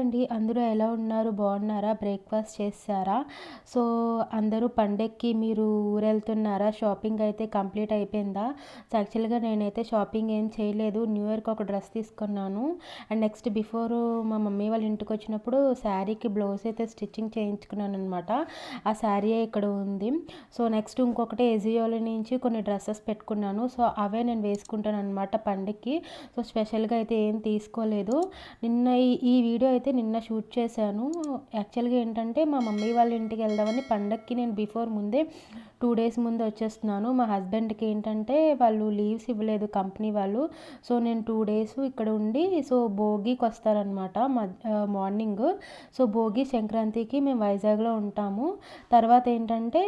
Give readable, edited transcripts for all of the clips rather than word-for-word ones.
అండి. అందరూ ఎలా ఉన్నారు? బాగున్నారా? బ్రేక్‌ఫాస్ట్ చేసేసారా? సో, అందరూ పండగకి మీరు ఊరెళ్తున్నారా? షాపింగ్ అయితే కంప్లీట్ అయిపోయిందా? యాక్చువల్‌గా నేనైతే షాపింగ్ ఏం చేయలేదు. న్యూ ఇయర్‌కి ఒక డ్రెస్ తీసుకున్నాను. అండ్ నెక్స్ట్ మా మమ్మీ వాళ్ళ ఇంటికొచ్చినప్పుడు శారీకి బ్లౌజ్ అయితే స్టిచ్చింగ్ చేయించుకున్నాననమాట. ఆ శారీయే ఇక్కడ ఉంది. సో, నెక్స్ట్ ఇంకొకటి ఎజియోలో నుంచి కొన్ని డ్రెసెస్ పెట్టుకున్నాను. సో, అవే నేను వేసుకుంటాననమాట పండగకి. సో, స్పెషల్‌గా అయితే ఏం తీసుకోలేదు. నిన్న ఈ వీడియో అయితే నిన్న షూట్ చేశాను. యాక్చువల్‌గా ఏంటంటే మా మమ్మీ వాళ్ళ ఇంటికి వెళ్దామని పండగకి నేను ముందే 2 డేస్ ముందు వచ్చేస్తున్నాను. మా హస్బెండ్‌కి ఏంటంటే వాళ్ళు లీవ్స్ ఇవ్వలేదు కంపెనీ వాళ్ళు. సో, నేను 2 డేస్ ఇక్కడ ఉండి సో, భోగికి వస్తారనమాట మార్నింగ్. సో, భోగి, సంక్రాంతికి మేము వైజాగ్‌లో ఉంటాము. తర్వాత ఏంటంటే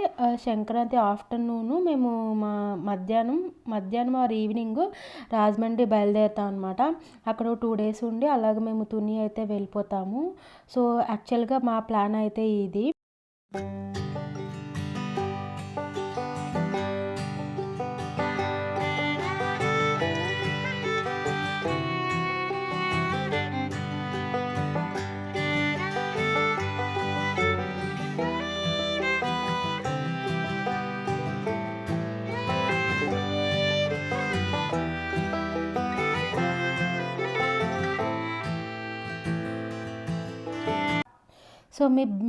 సంక్రాంతి ఆఫ్టర్‌నూను మేము మా మధ్యాహ్నం ఆర్ ఈవినింగ్ రాజమండ్రి బయలుదేరుతాం అనమాట. అక్కడ 2 డేస్ ఉండి అలాగ మేము తుని అయితే వెళ్ళిపోతాము. సో, యాక్చువల్‌గా మా ప్లాన్ అయితే ఇది. సో,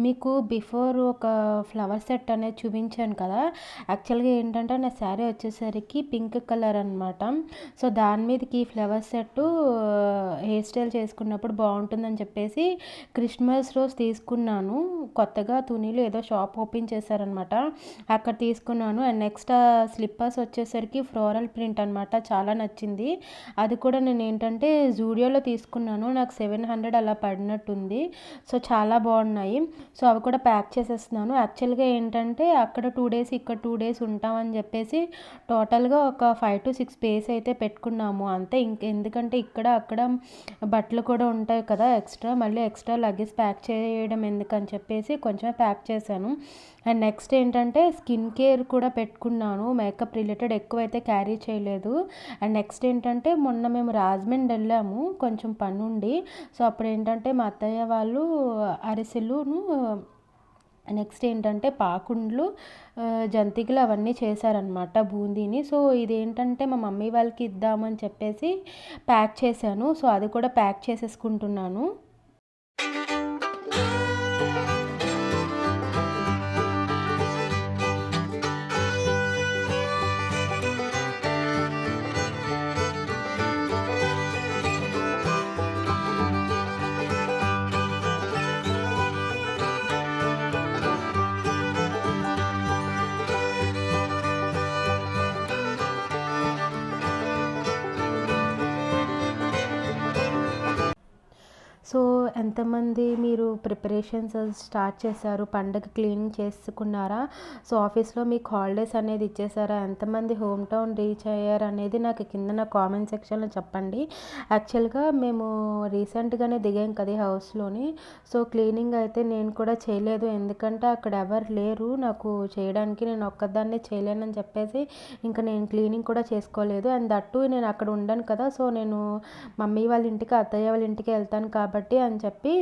మీకు బిఫోర్ ఒక ఫ్లవర్ సెట్ అనేది చూపించాను కదా! యాక్చువల్‌గా ఏంటంటే నా శారీ వచ్చేసరికి పింక్ కలర్ అనమాట. సో, దాని మీదకి ఈ ఫ్లవర్ సెట్టు హెయిర్ స్టైల్ చేసుకున్నప్పుడు బాగుంటుందని చెప్పేసి క్రిస్మస్ రోజు తీసుకున్నాను. కొత్తగా తునిలో ఏదో షాప్ ఓపెన్ చేశారనమాట. అక్కడ తీసుకున్నాను. అండ్ నెక్స్ట్ స్లిప్పర్స్ వచ్చేసరికి ఫ్లోరల్ ప్రింట్ అనమాట. చాలా నచ్చింది. అది కూడా నేను ఏంటంటే జూడియోలో తీసుకున్నాను. నాకు 700 అలా పడినట్టుంది. సో, చాలా బాగున్నాయి. సో, అవి కూడా ప్యాక్ చేసేస్తున్నాను. యాక్చువల్‌గా ఏంటంటే అక్కడ 2 డేస్ ఇక్కడ 2 డేస్ ఉంటామని చెప్పేసి టోటల్‌గా ఒక 5-6 పేర్స్ అయితే పెట్టుకున్నాము అంతే. ఎందుకంటే అక్కడ బట్టలు కూడా ఉంటాయి కదా ఎక్స్ట్రా. మళ్ళీ ఎక్స్ట్రా లగేజ్ ప్యాక్ చేయడం ఎందుకని చెప్పేసి కొంచెమే ప్యాక్ చేశాను. అండ్ నెక్స్ట్ ఏంటంటే స్కిన్ కేర్ కూడా పెట్టుకున్నాను. మేకప్ రిలేటెడ్ ఎక్కువైతే క్యారీ చేయలేదు. అండ్ నెక్స్ట్ ఏంటంటే మొన్న మేము రాజమండ్రి వెళ్ళాము కొంచెం పనుండి. సో, అప్పుడు ఏంటంటే మా అత్తయ్య వాళ్ళు అరిసెలును నెక్స్ట్ ఏంటంటే పాకుండ్లు, జంతికలు అవన్నీ చేశారనమాట బూందీని. సో, ఇదేంటంటే మా మమ్మీ వాళ్ళకి ఇద్దామని చెప్పేసి ప్యాక్ చేశాను. సో, అది కూడా ప్యాక్ చేసేసుకుంటున్నాను. సో, ఎంతమంది మీరు ప్రిపరేషన్స్ స్టార్ట్ చేశారు? పండగ క్లీనింగ్ చేసుకున్నారా? సో, ఆఫీస్‌లో మీకు హాలిడేస్ అనేది ఇచ్చేసారా? ఎంతమంది హోమ్ టౌన్ రీచ్ అయ్యారు అనేది నాకు కింద కామెంట్ సెక్షన్‌లో చెప్పండి. యాక్చువల్‌గా మేము రీసెంట్‌గానే దిగాం కదా హౌస్‌లోని. సో, క్లీనింగ్ అయితే నేను కూడా చేయలేదు. ఎందుకంటే అక్కడ ఎవరు లేరు నాకు చేయడానికి. నేను ఒక్కదాన్నే చేయలేనని చెప్పేసి ఇంకా నేను క్లీనింగ్ కూడా చేసుకోలేదు. అండ్ దట్టు నేను అక్కడ ఉండను కదా! సో, నేను మమ్మీ వాళ్ళ ఇంటికి, అత్తయ్య వాళ్ళ ఇంటికి వెళ్తాను కాబట్టి అని చెప్పి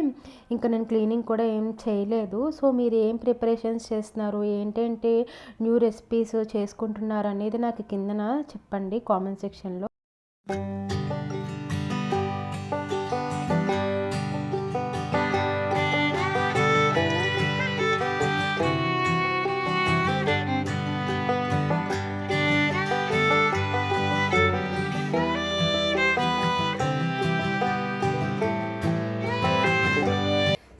ఇంకా నేను క్లీనింగ్ కూడా ఏం చేయలేదు. సో, మీరు ఏం ప్రిపరేషన్స్ చేస్తున్నారు? ఏంటేంటి న్యూ రెసిపీస్ చేసుకుంటున్నారు అనేది నాకు కిందన చెప్పండి కామెంట్ సెక్షన్‌లో.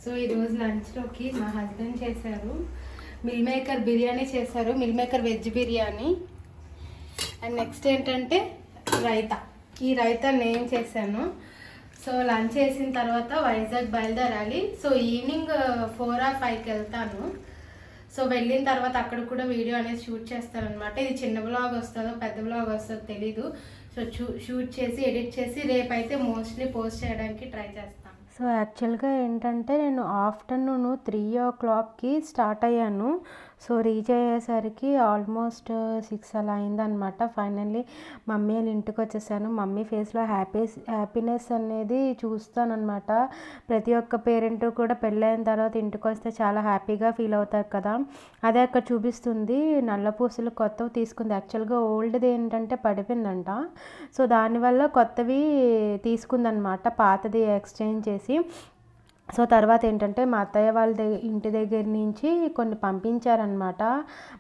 సో, ఈరోజు లంచ్లోకి మా హస్బెండ్ చేశారు మిల్ మేకర్ బిర్యానీ చేశారు. Meal maker veg biryani. And next ఏంటంటే రైతా. ఈ రైతా నేను చేశాను. సో, లంచ్ చేసిన తర్వాత వైజాగ్ బయలుదేరాలి. సో, ఈవినింగ్ 4 or 5కి వెళ్తాను. సో, వెళ్ళిన తర్వాత అక్కడ కూడా వీడియో అనేది షూట్ చేస్తారనమాట. ఇది చిన్న బ్లాగ్ వస్తుందో పెద్ద బ్లాగ్ వస్తుందో తెలీదు. సో, షూట్ చేసి ఎడిట్ చేసి రేపైతే మోస్ట్లీ పోస్ట్ చేయడానికి ట్రై చేస్తాను. సో, యాక్చువల్‌గా ఏంటంటే నేను ఆఫ్టర్నూన్ 3 o'clockకి స్టార్ట్ అయ్యాను. సో రీచ్ అయ్యేసరికి ఆల్మోస్ట్ 6 అలా అయిందనమాట. ఫైనల్లీ మమ్మీ వాళ్ళ ఇంటికి వచ్చేసాను. మమ్మీ ఫేస్లో హ్యాపీనెస్ అనేది చూస్తానన్నమాట. ప్రతి ఒక్క పేరెంట్ కూడా పెళ్ళైన తర్వాత ఇంటికి వస్తే చాలా హ్యాపీగా ఫీల్ అవుతారు కదా. అదే అక్కడ చూపిస్తుంది, నల్ల పూసలు కొత్తవి తీసుకుంది. యాక్చువల్గా ఓల్డ్ది ఏంటంటే పడిపోయిందంట. సో దానివల్ల కొత్తవి తీసుకుందనమాట, పాతది ఎక్స్చేంజ్ చేసి. సో తర్వాత ఏంటంటే మా అత్తయ్య వాళ్ళ ఇంటి దగ్గర నుంచి కొన్ని పంపించారనమాట.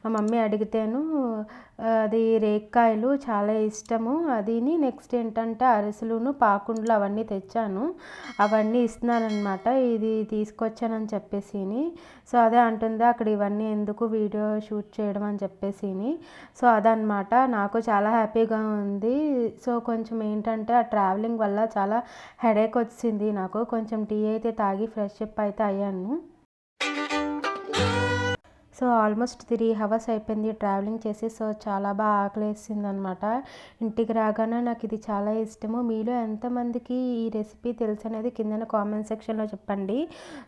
మా మమ్మీ అడిగితేను అది రేక్కాయలు చాలా ఇష్టము అదిని. నెక్స్ట్ ఏంటంటే అరిసెలును పాకుండలు అవన్నీ తెచ్చాను, అవన్నీ ఇస్తున్నారనమాట. ఇది తీసుకొచ్చానని చెప్పేసిని. సో అదే అంటుంది అక్కడ ఇవన్నీ ఎందుకు వీడియో షూట్ చేయడం అని చెప్పేసిని. సో అదనమాట, నాకు చాలా హ్యాపీగా ఉంది. సో కొంచెం ఏంటంటే ఆ ట్రావెలింగ్ వల్ల చాలా హెడేక్ వచ్చింది నాకు. కొంచెం టీ అయితే తాగి ఫ్రెష్ అప్ అయితే అయ్యాను. సో ఆల్మోస్ట్ 3 అవర్స్ అయిపోయింది ట్రావెలింగ్ చేసి. సో చాలా బాగా ఆకలేసింది అనమాట. ఇంటికి రాగానే నాకు ఇది చాలా ఇష్టము. మీలో ఎంతమందికి ఈ రెసిపీ తెలుసు అనేది కింద కామెంట్ సెక్షన్లో చెప్పండి.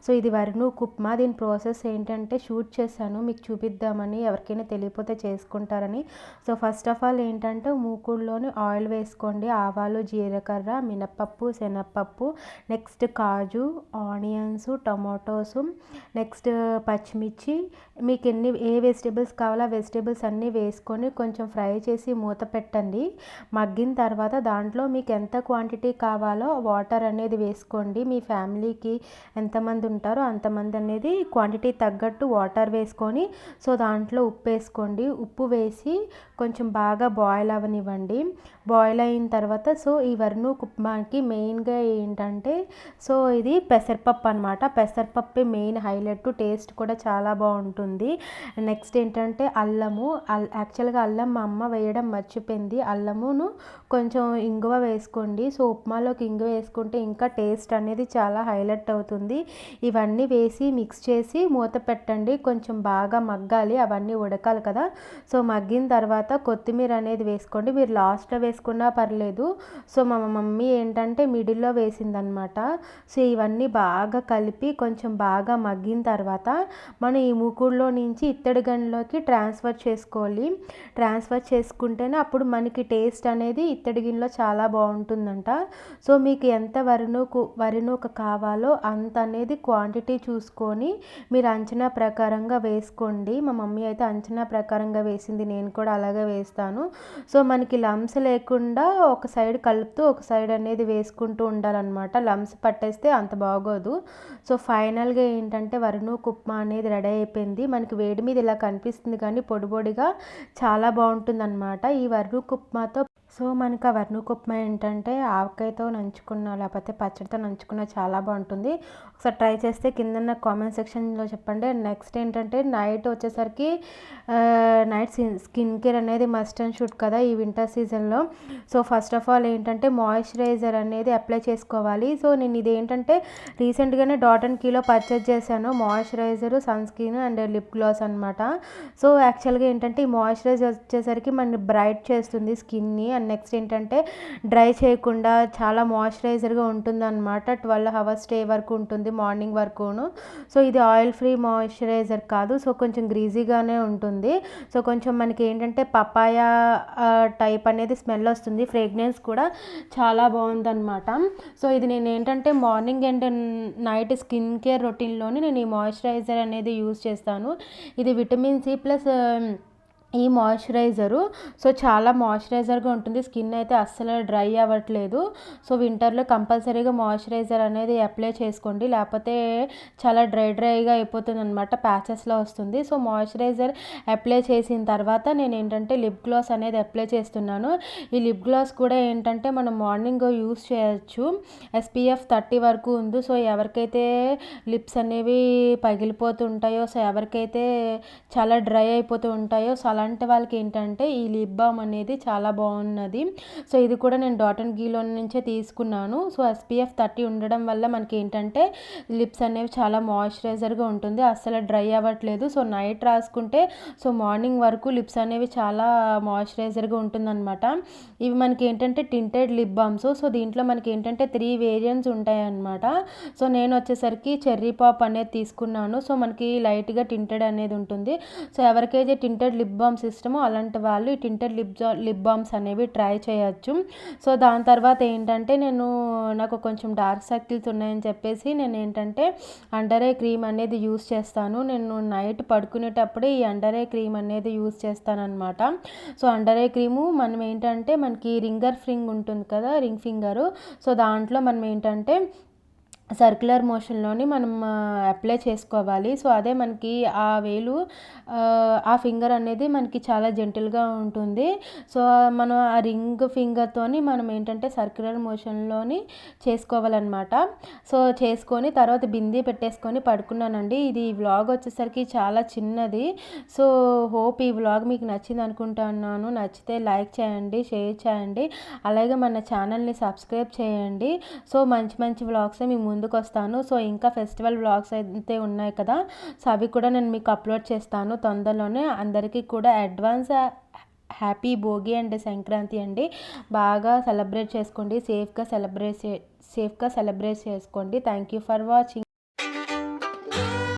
సో ఇది వరినూకు ఉప్మా. దీని ప్రాసెస్ ఏంటంటే షూట్ చేశాను మీకు చూపిద్దామని, ఎవరికైనా తెలియపోతే చేసుకుంటారని. సో ఫస్ట్ ఆఫ్ ఆల్ ఏంటంటే మూకుడులోని ఆయిల్ వేసుకోండి. ఆవాలు, జీలకర్ర, మినప్పప్పు, శనగపప్పు, నెక్స్ట్ కాజు, ఆనియన్స్, టొమాటోస్, నెక్స్ట్ పచ్చిమిర్చి, మీకు ఏ వెజిటేబుల్స్ కావాలో ఆ వెజిటేబుల్స్ అన్నీ వేసుకొని కొంచెం ఫ్రై చేసి మూత పెట్టండి. మగ్గిన తర్వాత దాంట్లో మీకు ఎంత క్వాంటిటీ కావాలో వాటర్ అనేది వేసుకోండి. మీ ఫ్యామిలీకి ఎంతమంది ఉంటారో అంతమంది అనేది క్వాంటిటీ తగ్గట్టు వాటర్ వేసుకొని, సో దాంట్లో ఉప్పు వేసుకోండి. ఉప్పు వేసి కొంచెం బాగా బాయిల్ అవ్వనివ్వండి. బాయిల్ అయిన తర్వాత సో ఈ వరినూకు ఉప్మాకి మెయిన్గా ఏంటంటే సో ఇది పెసరపప్పు అనమాట. పెసరపప్పు మెయిన్ హైలైట్, టేస్ట్ కూడా చాలా బాగుంటుంది. నెక్స్ట్ ఏంటంటే అల్లము. యాక్చువల్గా అల్లం మా అమ్మ వేయడం మర్చిపోయింది. అల్లమును కొంచెం ఇంగువ వేసుకోండి. సో ఉప్మాలోకి ఇంగువ వేసుకుంటే ఇంకా టేస్ట్ అనేది చాలా హైలైట్ అవుతుంది. ఇవన్నీ వేసి మిక్స్ చేసి మూత పెట్టండి. కొంచెం బాగా మగ్గాలి, అవన్నీ ఉడకాలి కదా. సో మగ్గిన తర్వాత కొత్తిమీర అనేది వేసుకోండి. మీరు లాస్ట్లో వేసుకున్నా పర్లేదు. సో మా మమ్మీ ఏంటంటే మిడిల్లో వేసిందనమాట. సో ఇవన్నీ బాగా కలిపి కొంచెం బాగా మగ్గిన తర్వాత మనం ఈ మూకుడులో నుంచి ఇత్తడి గిన్నెలోకి ట్రాన్స్ఫర్ చేసుకోవాలి. ట్రాన్స్ఫర్ చేసుకుంటేనే అప్పుడు మనకి టేస్ట్ అనేది ఇత్తడి గిన్నెలో చాలా బాగుంటుందంట. సో మీకు ఎంత వరినూక కావాలో అంత అనేది క్వాంటిటీ చూసుకొని మీరు అంచనా ప్రకారంగా వేసుకోండి. మా మమ్మీ అయితే అంచనా ప్రకారంగా వేసింది, నేను కూడా అలాగే వేస్తాను. సో మనకి లమ్స్ లేకుండా ఒక సైడ్ కలుపుతూ ఒక సైడ్ అనేది వేసుకుంటూ ఉండాలన్నమాట. లమ్స్ పట్టేస్తే అంత బాగోదు. సో ఫైనల్గా ఏంటంటే వరినూకు ఉప్మా అనేది రెడీ అయిపోయింది. మనకి వేడి మీద ఇలా కనిపిస్తుంది కానీ పొడి పొడిగా చాలా బాగుంటుందన్నమాట ఈ వరినూకు ఉప్మాతో. సో మనకు ఆ వరినూకు ఉప్మా ఏంటంటే ఆవకాయతో నంచుకున్న లేకపోతే పచ్చడితో నంచుకున్న చాలా బాగుంటుంది. ఒకసారి ట్రై చేస్తే కింద కామెంట్ సెక్షన్లో చెప్పండి. నెక్స్ట్ ఏంటంటే నైట్ వచ్చేసరికి నైట్ స్కిన్ కేర్ అనేది మస్ట్ అండ్ షుడ్ కదా ఈ వింటర్ సీజన్లో. సో ఫస్ట్ ఆఫ్ ఆల్ ఏంటంటే మాయిశ్చరైజర్ అనేది అప్లై చేసుకోవాలి. సో నేను ఇది ఏంటంటే రీసెంట్గానే .N-Kలో పర్చేజ్ చేశాను. Moisturiser, sunscreen and lip gloss అనమాట. సో యాక్చువల్గా ఏంటంటే ఈ మాయిశ్చరైజర్ వచ్చేసరికి మనని బ్రైట్ చేస్తుంది స్కిన్ని. అండ్ నెక్స్ట్ ఏంటంటే డ్రై చేయకుండా చాలా మాయిశ్చరైజర్గా ఉంటుంది అనమాట. 12 అవర్స్ స్టే వరకు ఉంటుంది, మార్నింగ్ వరకును. సో ఇది ఆయిల్ ఫ్రీ మాయిశ్చరైజర్ కాదు, సో కొంచెం గ్రీజీగానే ఉంటుంది. సో కొంచెం మనకి ఏంటంటే పపాయా టైప్ అనేది స్మెల్ వస్తుంది. ఫ్రేగ్రెన్స్ కూడా చాలా బాగుందన్నమాట. సో ఇది నేను ఏంటంటే morning and night skin care రొటీన్లోని నేను ఈ మాయిశ్చరైజర్ అనేది యూజ్ చేస్తాను. ఇది విటమిన్ సి ప్లస్ ఈ మాయిశ్చరైజరు సో చాలా మాయిశ్చరైజర్గా ఉంటుంది. స్కిన్ అయితే అస్సలు డ్రై అవ్వట్లేదు. సో వింటర్లో కంపల్సరీగా మాయిశ్చరైజర్ అనేది అప్లై చేసుకోండి, లేకపోతే చాలా డ్రైగా అయిపోతుంది అనమాట, ప్యాచెస్లో వస్తుంది. సో మాయిశ్చరైజర్ అప్లై చేసిన తర్వాత నేను ఏంటంటే లిప్ గ్లాస్ అనేది అప్లై చేస్తున్నాను. ఈ లిప్ గ్లాస్ కూడా ఏంటంటే మనం మార్నింగ్ యూస్ చేయొచ్చు. SPF 30 వరకు ఉంది. సో ఎవరికైతే లిప్స్ అనేవి పగిలిపోతుంటాయో, సో ఎవరికైతే చాలా డ్రై అయిపోతూ ఉంటాయో, సో అలాంటి వాళ్ళకి ఏంటంటే ఈ లిప్ బామ్ అనేది చాలా బాగున్నది. సో ఇది కూడా నేను డాట్ అండ్ గీలో నుంచే తీసుకున్నాను. సో SPF 30 ఉండడం వల్ల మనకి ఏంటంటే లిప్స్ అనేవి చాలా మాయిశ్చరైజర్గా ఉంటుంది, అస్సలు డ్రై అవ్వట్లేదు. సో నైట్ రాసుకుంటే సో మార్నింగ్ వరకు లిప్స్ అనేవి చాలా మాయిశ్చరైజర్గా ఉంటుందన్నమాట. ఇవి మనకి ఏంటంటే టింటెడ్ లిప్ బామ్స్. సో దీంట్లో మనకి ఏంటంటే 3 వేరియంట్స్ ఉంటాయన్నమాట. సో నేను వచ్చేసరికి చెర్రీ పాప్ అనేది తీసుకున్నాను. సో మనకి లైట్గా టింటెడ్ అనేది ఉంటుంది. సో ఎవరికైతే టింటెడ్ లిప్ బామ్స్ ఇష్టమో అలాంటి వాళ్ళు ఈ టింటెడ్ లిప్ బామ్స్ అనేవి ట్రై చేయొచ్చు. సో దాని తర్వాత ఏంటంటే నాకు కొంచెం డార్క్ సర్కిల్స్ ఉన్నాయని చెప్పేసి నేను ఏంటంటే అండర్ ఐ క్రీమ్ అనేది యూస్ చేస్తాను. నేను నైట్ పడుకునేటప్పుడే ఈ అండర్ ఐ క్రీమ్ అనేది యూస్ చేస్తానన్నమాట. సో అండర్ ఐ క్రీము మనం ఏంటంటే మనకి రింగ్ ఉంటుంది కదా, రింగ్ ఫింగరు. సో దాంట్లో మనం ఏంటంటే సర్క్యులర్ మోషన్లోని మనం అప్లై చేసుకోవాలి. సో అదే మనకి ఆ వేలు ఆ ఫింగర్ అనేది మనకి చాలా జెంటిల్గా ఉంటుంది. సో మనం ఆ రింగ్ ఫింగర్తోని మనం ఏంటంటే సర్క్యులర్ మోషన్లోని చేసుకోవాలన్నమాట. సో చేసుకొని తర్వాత బిందీ పెట్టేసుకొని పడుకున్నానండి. ఇది వ్లాగ్ వచ్చేసరికి చాలా చిన్నది. సో హోప్ ఈ వ్లాగ్ మీకు నచ్చింది అనుకుంటున్నాను. నచ్చితే లైక్ చేయండి, షేర్ చేయండి, అలాగే మన ఛానల్ని సబ్స్క్రైబ్ చేయండి. సో మంచి మంచి వ్లాగ్స్ మీ ముందుకు వస్తాను. సో ఇంకా ఫెస్టివల్ వ్లాగ్స్ అయితే ఉన్నాయి కదా, సో అవి కూడా నేను మీకు అప్లోడ్ చేస్తాను తొందరలోనే. అందరికీ కూడా advance happy Bhogi and Sankranti అండి. బాగా సెలబ్రేట్ చేసుకోండి, సేఫ్గా సెలబ్రేట్ చేసుకోండి. Thank you for watching.